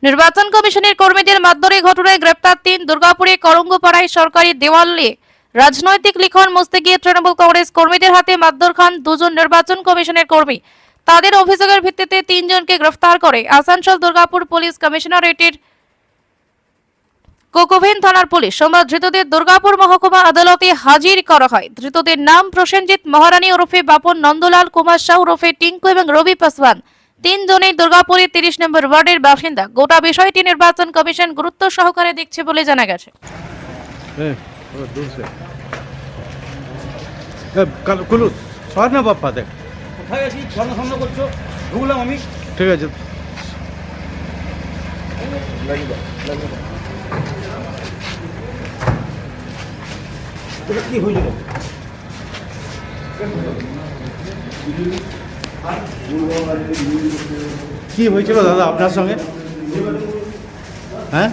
নির্বাচন কমিশনের কর্মীদের মারধরের ঘটনায় গ্রেপ্তার ৩। দুর্গাপুরে করঙ্গপাড়ায় সরকারি দেওয়ালে রাজনৈতিক লিখন মুছতে গিয়ে তৃণমূল কংগ্রেস কর্মীদের হাতে মারধর খান দুজন নির্বাচন কমিশনের কর্মী। তাদের অভিযোগের ভিত্তিতে ৩ জনকে গ্রেফতার করে আসানসোল দুর্গাপুর পুলিশ কমিশনারেটের কোকোভেন থানার পুলিশ। সোমবার ধৃতদের দুর্গাপুর মহকুমা আদালতে হাজির করা হয়। ধৃতদের নাম প্রসেনজিৎ মহারানী ওরফে বাপন, নন্দলাল কুমার সাউ ওরফে টিঙ্কু এবং রবি পাসওয়ান। ৩ জনেই দুর্গাপুরের ৩০ নম্বর ওয়ার্ডের বাসিন্দা। গোটা বিষয়টি নির্বাচন কমিশন গুরুত্ব সহকারে দেখছে বলে জানা গেছে। কোথায় আছি? সামনে করছো, ঢুকলাম আমি। ঠিক আছে। কি হয়েছিল? কি হয়েছিল দাদা আপনার সঙ্গে? হ্যাঁ,